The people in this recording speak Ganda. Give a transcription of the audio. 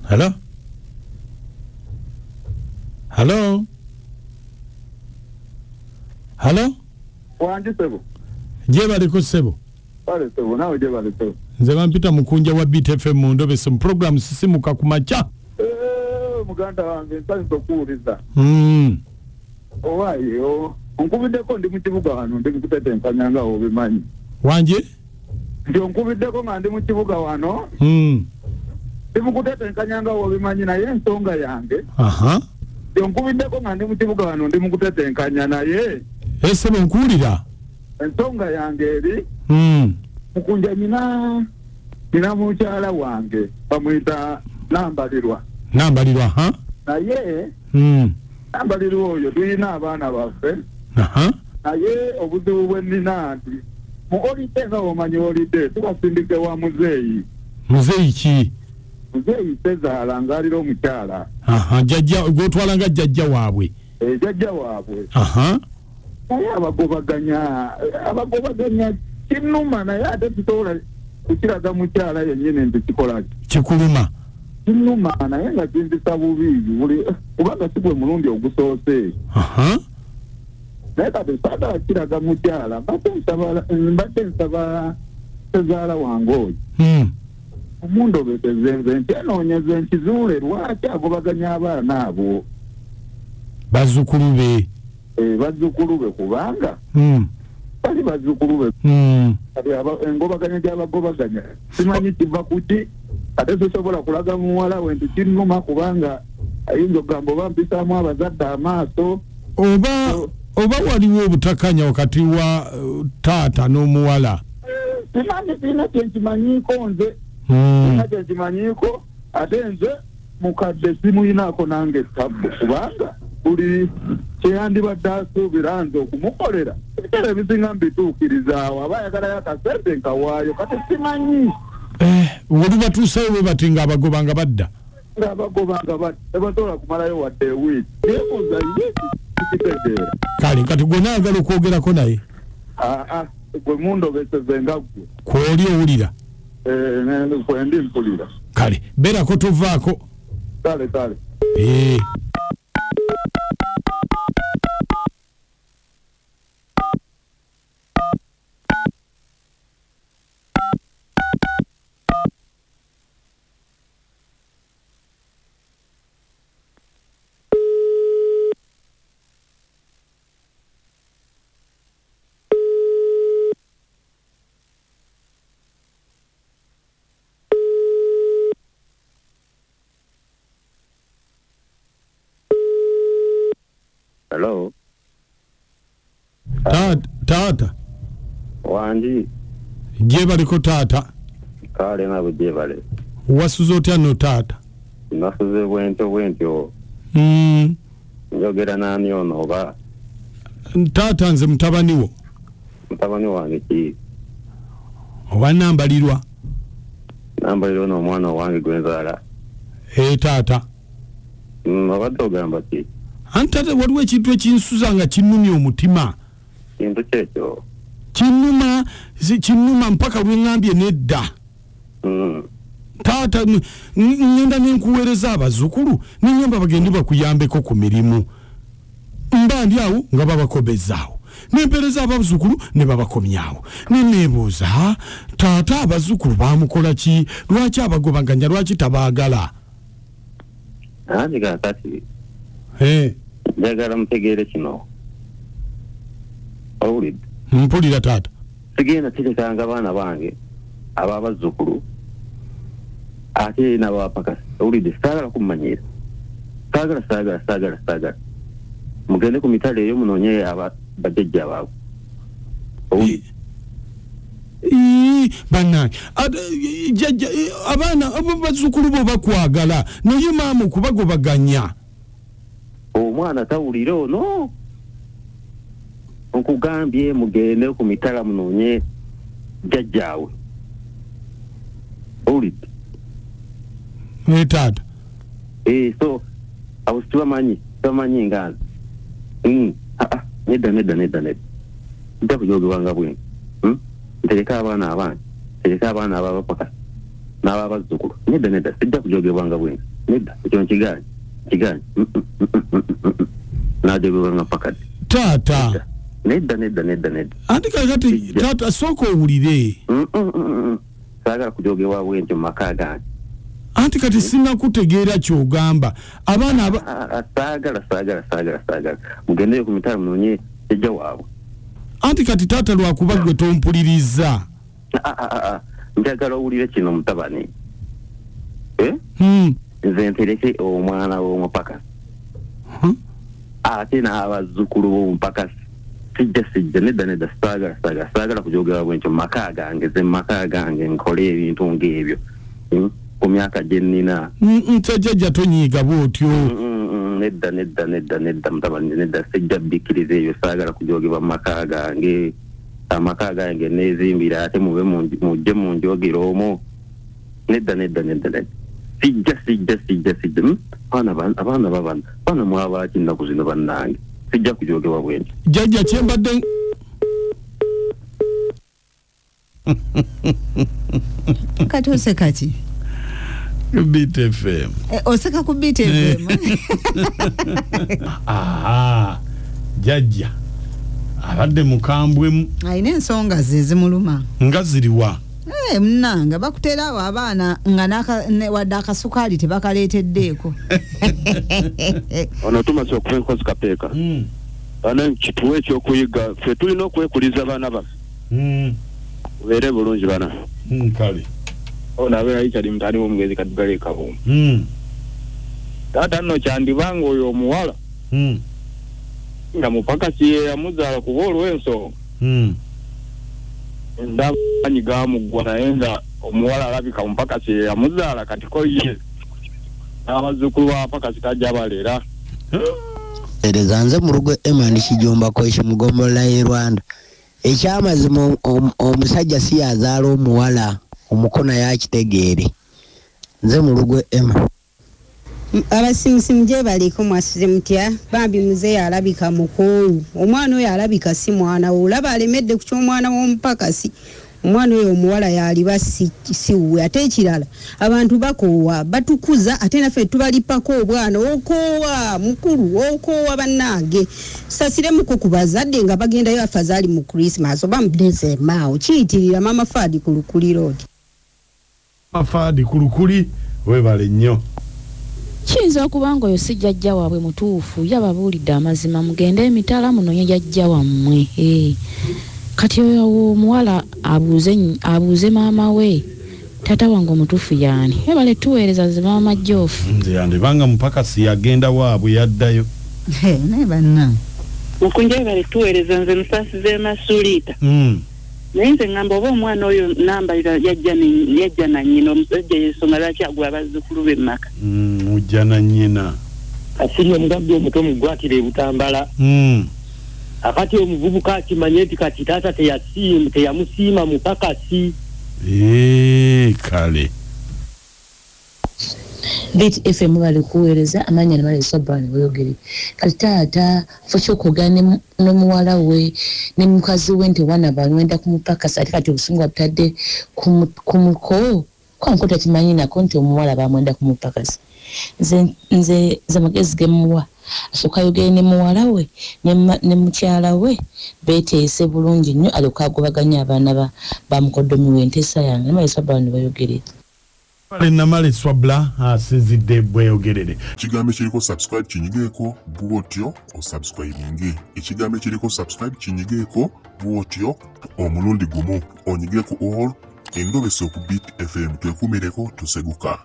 Hello? Hello? Hello? Wanje sebo. Jebale ko sebo. Wale sebo nawe jebale sebo. Nze bampita Mukunja wa BTFM mu Endobeso program sisimuka kumacha. Muganda wange ntazito kuuliza. Owayo. Onkubiddeko ndi mu kibuga wano ndi kutetenkanya nga obimanyi. Wanje? Ndi onkubiddeko nga ndi mu kibuga wano. Ndi mu kutetenkanya nga obimanyi naye ensonga yange. Ndi onkubiddeko nga ndi mu kibuga wano ndi mu kutetenkanya naye. Ese nkuulira. Ensonga yange eri. Mukunja nina mukyala wange bamuyita Nambalirwa. Nambalirwa, ha? Naye Nambalirwa oyo tulina abaana baffe. Naye obuzibu bwe nnina nti mu olide nga omanyi olide tubasindike wa muzeeyi. Muzeeyi ki? Muzeeyi Sezaala ng'alira omukyala. Jjajja gw'otwala nga jjajja waabwe. Jjajja waabwe. Naye abagobaganya kinnuma naye ate tusobola kukiraga mukyala yennyini nti kikola kikuluma. Kinnuma naye nga kinzisa bubi kubanga si gwe mulundi ogusoose. Naye kati saagala kiraga mukyala mbadde nsaba Sezaala wange oyo omundobeseze nze nkyenoonyeze nkizuule lwaki agobaganya abaana abo bazzukulu be. Bazzukulu be kubanga bali bazzukulu be engobaganya gy'abagobaganya simanyi kiva kuki ate sosobola kulaga muwala we nti kinnuma kubanga ayinza okugamba oba mpisaamu abazadde amaaso oba waliwo obutakanya wakati wa taata n'omuwala. Simanyi sirina kyenkimanyiiko nze sirina kyenkimanyiiko ate nze mukadde simuyinaako nange ettabbu kubanga buli kyeyandibadde asuubira nze okumukolera ekera ebisinga mbituukirizaawo aba ayagalayo akasente nkawaayo kati simanyi. Wali batuusayo bwe bati ng'abagobanga badda. Ng'abagobanga badda tebasobola kumalayo wadde ewiiki. Neebuuza ye kitegeera. Kale kati gwe naagala okwogerako naye. Gwe mundobeseze nga ggwe. Kw'oli owulira. Kwe ndi mpulira. Kale beerako tovaako. Kale. Hello. Taata. Wanji. Jebaliko taata. Kale nabo jebale. Wasuze otya no taata? Nasuze bwentyo. Njogera nani ono oba? Taata nze mutabani wo. Mutabani wange ki? Oba Nambalirwa. Nambalirwa n'omwana wange gwe nzaala. Taata. Obadde ogamba ki? Antate waliwo ekintu ekinsuza nga kinnumya omutima. Kintu kyekyo. Kinnuma mpaka lwengambye nedda. Taata ngenda nenkuweereza abazzukulu nenyamba bagende bakuyambeko ku mirimu. Mba ndi awo nga babakobezaawo. Nempereza abazzukulu ne babakomyawo. Neneebuuza taata abazzukulu baamukola ki? Lwaki abagobaganya lwaki tabaagala? Kati. Njagala mutegeere kino. Owulidde? Mpulira taata. Sigenda terekanga abaana bange ababazzukulu ate n'abapakasi. Owulidde saagala kummanyiira. Saagala. Mugende ku mitale eyo munoonye bajjajja baabwe. Owulidde? Bannange abaana abazzukulu bo bakwagala naye maama okubagobaganya. Omwana tawulira ono nkugambye mugende ku mitala munoonye jjajjaawe. Owulidde? Taata. So abo sibamanyi nga nedda nja kujogebwanga bwengi. Ntereka abaana abange tereka abaana ababapakasi n'ababazzukulu nedda sijja kujogebwanga bwenzi nedda ekyo nkigaanye n'ajogebwanga pakati taata nedda anti kakati taata sooka owulire saagala kujogebwa bwentyo mu maka gange anti kati sinnakutegeera kyogamba abaana saagala mugendeyo ku mitala munonye ejja waabwe anti kati taata lwakuba gwe tompuliriza njagala owulire kino mutabani nze ntereke omwana w'omupakasi ate n'abazzukulu b'omupakasi sijja nedda saagala kujogerwa bwentyo mu maka gange ze mu maka gange nkole ebintu ng'ebyo ku myaka gye nnina tajjajja tonyiiga bw'otyo nedda mutabani nedda sijja bbikkiriza ebyo saagala kujogebwa mu maka gange amaka gange neezimbira ate mube mujje munjogera omwo nedda sijja abaana mwabaki nnaku zino bannange sijja kujogebwa bwentyo jjajja kyembadde kati oseka ki Beat FM oseka ku Beat FM jjajja abadde mukambwemu ayina ensonga ze zimuluma nga ziriwa mnanga bakutera abo abaana nga wadde akasukaali tebakaleeteddeeko ono tumaze okuba enkozi kapeeka ana kituwe ekyokuyiga ffe tulina okwekuliza abaana baffe ubeere bulungi bana kale ono abeera yikyali mutani w'omugezi kadugale kabumu taata nno kyandibanga oyo omuwala nga mupakasi ye yamuzaala kuba olw'ensonga ndabanyi gamuggwa naye nga omuwala alabika mupakasi ye yamuzaala kati ko ye n'abazzukulu b'abapakasi tajja baleera ereza nze mu rugo Emani Kijombako ekimugombola y'e Rwanda ekyamazima omusajja si yazaala omuwala omukona yakitegeere nze mu rugo Emma abasimusimu gye baliko mwasize mutya bambi muzeeyi alabika mukoowu omwana oyo alabika si mwana we olaba alemedde ku ky'omwana w'omupakasi omwana oyo omuwala yaliba siwe ate ekirala abantu bakoowa batukuza ate naffe tubalipako obwana okoowa mukulu okoowa bannange sasiremuko ku bazadde nga bagendayo afazaali mu Christmas oba mudeze maawo kiyitirira mama Fadi ku Lukuli road Fadi ku Lukuli webale nnyo kiyinza okuba nga oyo si jjajja waabwe mutuufu yababuulidde amazima mugende emitala munonye jjajja wammwe kati oyo omuwala abuuze maama we tata wange omutuufu yaani ebale tuweereza ze maama Joofu nze yandibanga mupakasi yagenda waabwe yaddayo naye banna Mukunja ebale tuweereza nze musaasize masuliita naye nze ngamba oba omwana oyo nambalira yajja na nnyina omusajja yensonga lwaki agula abazzukulu be mmaka mujja na nnyina asiri omugagga omuto mugwatira ebutambala akati omuvubuka akimanye nti kati taata teyamusiima mupakasi kale Beat FM bali kuweereza amanya ne Sezaala boyogere kati taata fokyokogana n'omuwala we ne mukazi we nti wana balwenda kumupakasa ati kati obusungu butadde kumuko kwankota kimanyi nako nti omuwala bamwenda kumupakasa nze magezi gemuwa asooka yogere ne muwala we ne mukyala we beeteese bulungi nnyo alyoka agobaganya abaana bamukodomi w'enteesa yange ne Sezaala boyogere namale swabla asizidde bweyogerere ekigambo ekiriko subscribe kinyigeeko bwotyo osubscribinge ekigambo ekiriko subscribe kinyigeeko bwotyo omulundi gumu onyigeeko all Endobeso ku Beat FM twekumireko tuseguka